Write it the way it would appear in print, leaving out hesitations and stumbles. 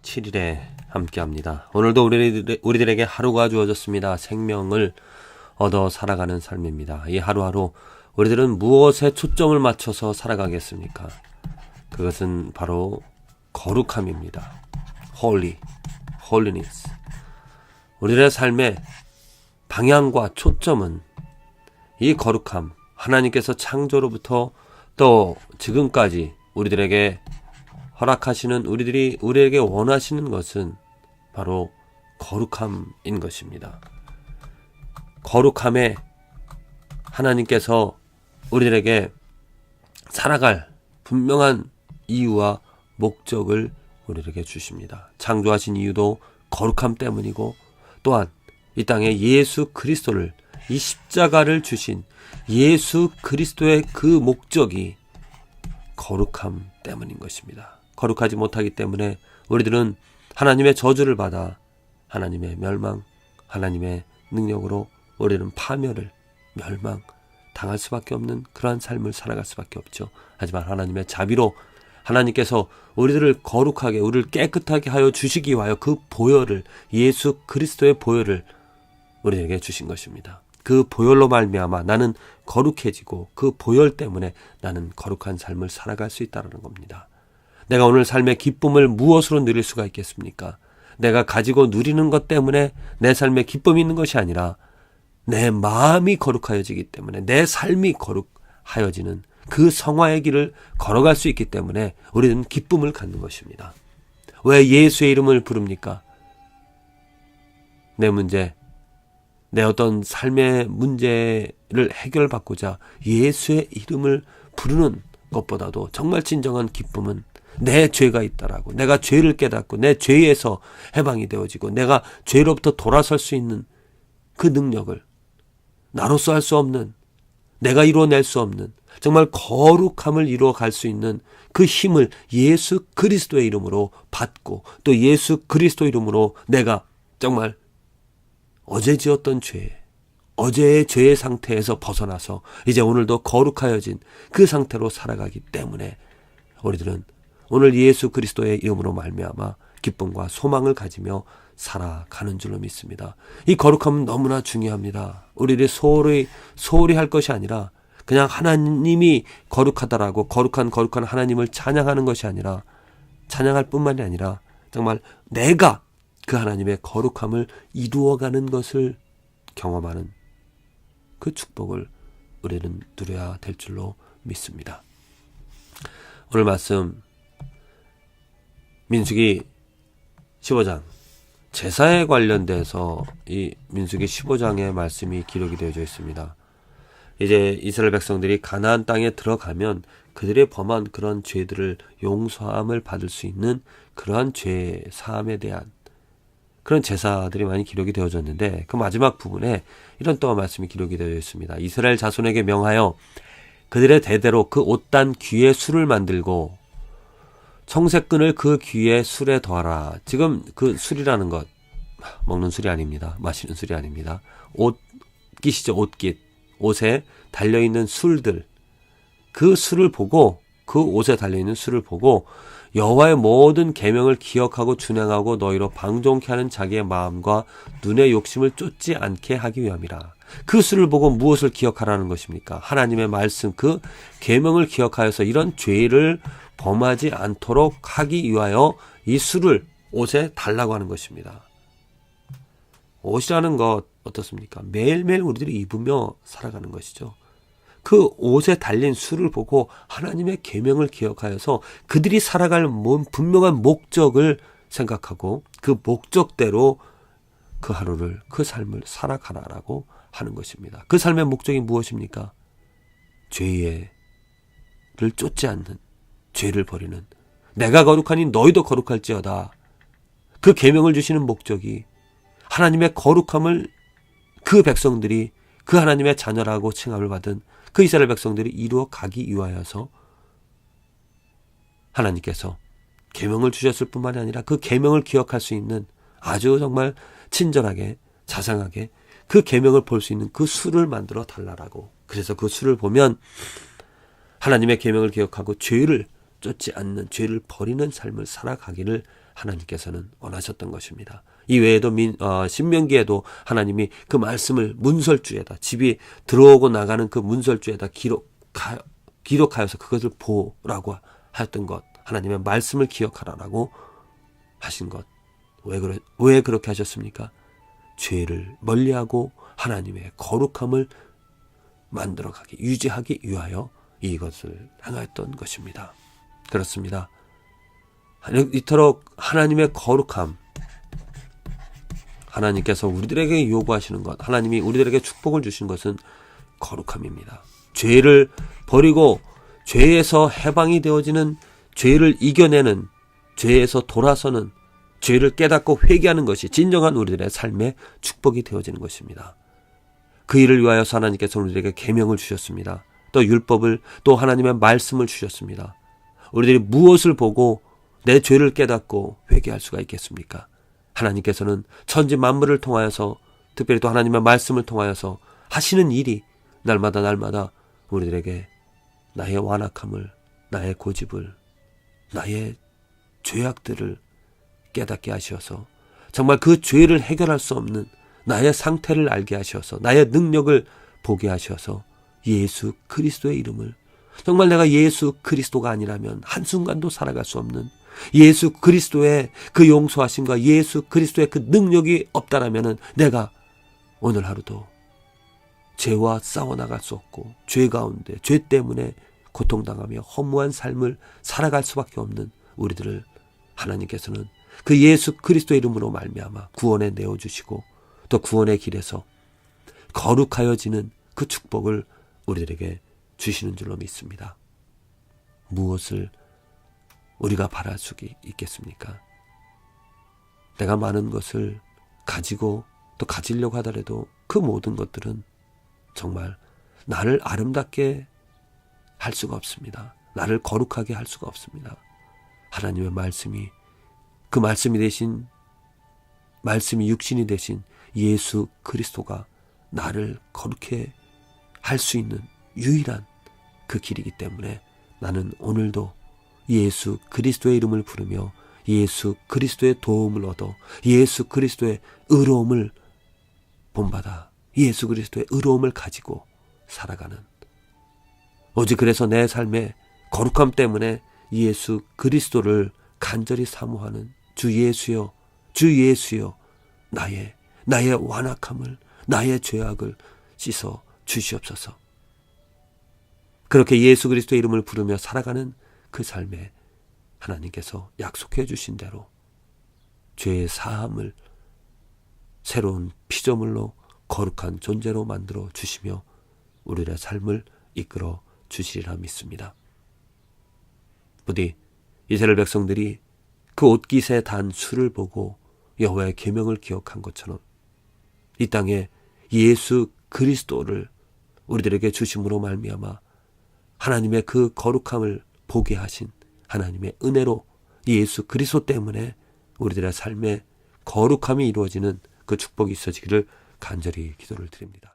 7일에 함께합니다. 오늘도 우리들에게 하루가 주어졌습니다. 생명을 얻어 살아가는 삶입니다. 이 하루하루 우리들은 무엇에 초점을 맞춰서 살아가겠습니까? 그것은 바로 거룩함입니다. holiness. 우리들의 삶의 방향과 초점은 이 거룩함, 하나님께서 창조로부터 또 지금까지 우리들에게 허락하시는 우리에게 원하시는 것은 바로 거룩함인 것입니다. 거룩함에 하나님께서 우리들에게 살아갈 분명한 이유와 목적을 우리에게 주십니다. 창조하신 이유도 거룩함 때문이고 또한 이 땅에 예수 그리스도를 이 십자가를 주신 예수 그리스도의 그 목적이 거룩함 때문인 것입니다. 거룩하지 못하기 때문에 우리들은 하나님의 저주를 받아 하나님의 멸망, 하나님의 능력으로 우리는 파멸을 멸망 당할 수밖에 없는 그러한 삶을 살아갈 수밖에 없죠. 하지만 하나님의 자비로 하나님께서 우리들을 거룩하게 우리를 깨끗하게 하여 주시기 위하여 그 보혈을 예수 그리스도의 보혈을 우리에게 주신 것입니다. 그 보혈로 말미암아 나는 거룩해지고 그 보혈 때문에 나는 거룩한 삶을 살아갈 수 있다는 겁니다. 내가 오늘 삶의 기쁨을 무엇으로 누릴 수가 있겠습니까? 내가 가지고 누리는 것 때문에 내 삶에 기쁨이 있는 것이 아니라 내 마음이 거룩하여지기 때문에 내 삶이 거룩하여지는 그 성화의 길을 걸어갈 수 있기 때문에 우리는 기쁨을 갖는 것입니다. 왜 예수의 이름을 부릅니까? 내 문제, 내 어떤 삶의 문제를 해결받고자 예수의 이름을 부르는 것보다도 정말 진정한 기쁨은 내 죄가 있다라고, 내가 죄를 깨닫고 내 죄에서 해방이 되어지고 내가 죄로부터 돌아설 수 있는 그 능력을 나로서 할 수 없는, 내가 이루어낼 수 없는 정말 거룩함을 이루어갈 수 있는 그 힘을 예수 그리스도의 이름으로 받고 또 예수 그리스도 이름으로 내가 정말 어제 지었던 죄, 어제의 죄의 상태에서 벗어나서 이제 오늘도 거룩하여진 그 상태로 살아가기 때문에 우리들은 오늘 예수 그리스도의 이름으로 말미암아 기쁨과 소망을 가지며 살아가는 줄로 믿습니다. 이 거룩함은 너무나 중요합니다. 우리들이 소홀히 할 것이 아니라 그냥 하나님이 거룩하다라고 거룩한 하나님을 찬양하는 것이 아니라 찬양할 뿐만이 아니라 정말 내가 그 하나님의 거룩함을 이루어가는 것을 경험하는 그 축복을 우리는 누려야 될 줄로 믿습니다. 오늘 말씀 민수기 15장 제사에 관련돼서 이 민수기 15장의 말씀이 기록이 되어져 있습니다. 이제 이스라엘 백성들이 가나안 땅에 들어가면 그들의 범한 그런 죄들을 용서함을 받을 수 있는 그러한 죄 사함에 대한 그런 제사들이 많이 기록이 되어졌는데 그 마지막 부분에 이런 또 말씀이 기록이 되어 있습니다. 이스라엘 자손에게 명하여 그들의 대대로 그 옷단 귀에 술을 만들고 청색끈을 그 귀에 술에 더하라. 지금 그 술이라는 것 먹는 술이 아닙니다. 마시는 술이 아닙니다. 옷깃이죠. 옷깃. 옷에 달려있는 술들. 그 술을 보고 그 옷에 달려있는 술을 보고 여호와의 모든 계명을 기억하고 준행하고 너희로 방종케 하는 자기의 마음과 눈의 욕심을 쫓지 않게 하기 위함이라. 그 술을 보고 무엇을 기억하라는 것입니까? 하나님의 말씀 그 계명을 기억하여서 이런 죄를 범하지 않도록 하기 위하여 이 술을 옷에 달라고 하는 것입니다. 옷이라는 것 어떻습니까? 매일매일 우리들이 입으며 살아가는 것이죠. 그 옷에 달린 술을 보고 하나님의 계명을 기억하여서 그들이 살아갈 분명한 목적을 생각하고 그 목적대로 그 하루를 그 삶을 살아가라라고 하는 것입니다. 그 삶의 목적이 무엇입니까? 죄를 쫓지 않는, 죄를 버리는, 내가 거룩하니 너희도 거룩할지어다. 그 계명을 주시는 목적이 하나님의 거룩함을 그 백성들이 그 하나님의 자녀라고 칭함을 받은 그 이스라엘 백성들이 이루어 가기 위하여서 하나님께서 계명을 주셨을 뿐만 아니라 그 계명을 기억할 수 있는 아주 정말 친절하게 자상하게 그 계명을 볼 수 있는 그 술을 만들어 달라라고. 그래서 그 술을 보면 하나님의 계명을 기억하고 죄를 쫓지 않는 죄를 버리는 삶을 살아가기를 하나님께서는 원하셨던 것입니다. 이 외에도 신명기에도 하나님이 그 말씀을 문설주에다, 집이 들어오고 나가는 그 문설주에다 기록하여서 그것을 보라고 하였던 것, 하나님의 말씀을 기억하라라고 하신 것. 왜 그렇게 하셨습니까? 죄를 멀리하고 하나님의 거룩함을 만들어가기, 유지하기 위하여 이것을 행하였던 것입니다. 그렇습니다. 이토록 하나님의 거룩함, 하나님께서 우리들에게 요구하시는 것, 하나님이 우리들에게 축복을 주신 것은 거룩함입니다. 죄를 버리고 죄에서 해방이 되어지는, 죄를 이겨내는, 죄에서 돌아서는, 죄를 깨닫고 회개하는 것이 진정한 우리들의 삶의 축복이 되어지는 것입니다. 그 일을 위하여서 하나님께서 우리들에게 계명을 주셨습니다. 또 율법을, 또 하나님의 말씀을 주셨습니다. 우리들이 무엇을 보고 내 죄를 깨닫고 회개할 수가 있겠습니까? 하나님께서는 천지 만물을 통하여서, 특별히 또 하나님의 말씀을 통하여서 하시는 일이 날마다 우리들에게 나의 완악함을, 나의 고집을, 나의 죄악들을 깨닫게 하셔서 정말 그 죄를 해결할 수 없는 나의 상태를 알게 하셔서 나의 능력을 보게 하셔서 예수 그리스도의 이름을, 정말 내가 예수 그리스도가 아니라면 한순간도 살아갈 수 없는 예수 그리스도의 그 용서하심과 예수 그리스도의 그 능력이 없다라면 내가 오늘 하루도 죄와 싸워나갈 수 없고 죄 가운데 죄 때문에 고통당하며 허무한 삶을 살아갈 수밖에 없는 우리들을 하나님께서는 그 예수 그리스도의 이름으로 말미암아 구원에 내어주시고 또 구원의 길에서 거룩하여지는 그 축복을 우리들에게 주시는 줄로 믿습니다. 무엇을 우리가 바랄 수 있겠습니까? 내가 많은 것을 가지고 또 가지려고 하더라도 그 모든 것들은 정말 나를 아름답게 할 수가 없습니다. 나를 거룩하게 할 수가 없습니다. 하나님의 말씀이, 그 말씀이 되신, 말씀이 육신이 되신 예수 그리스도가 나를 거룩해 할 수 있는 유일한 그 길이기 때문에 나는 오늘도 예수 그리스도의 이름을 부르며 예수 그리스도의 도움을 얻어 예수 그리스도의 의로움을 본받아 예수 그리스도의 의로움을 가지고 살아가는, 오직 그래서 내 삶의 거룩함 때문에 예수 그리스도를 간절히 사모하는 주 예수여, 주 예수여, 나의 완악함을, 나의 죄악을 씻어 주시옵소서. 그렇게 예수 그리스도의 이름을 부르며 살아가는 그 삶에 하나님께서 약속해 주신 대로 죄의 사함을 새로운 피조물로 거룩한 존재로 만들어 주시며 우리의 삶을 이끌어 주시리라 믿습니다. 부디 이스라엘 백성들이 그 옷깃에 단 수를 보고 여호와의 계명을 기억한 것처럼 이 땅에 예수 그리스도를 우리들에게 주심으로 말미암아 하나님의 그 거룩함을 보게 하신 하나님의 은혜로 예수 그리스도 때문에 우리들의 삶에 거룩함이 이루어지는 그 축복이 있어지기를 간절히 기도를 드립니다.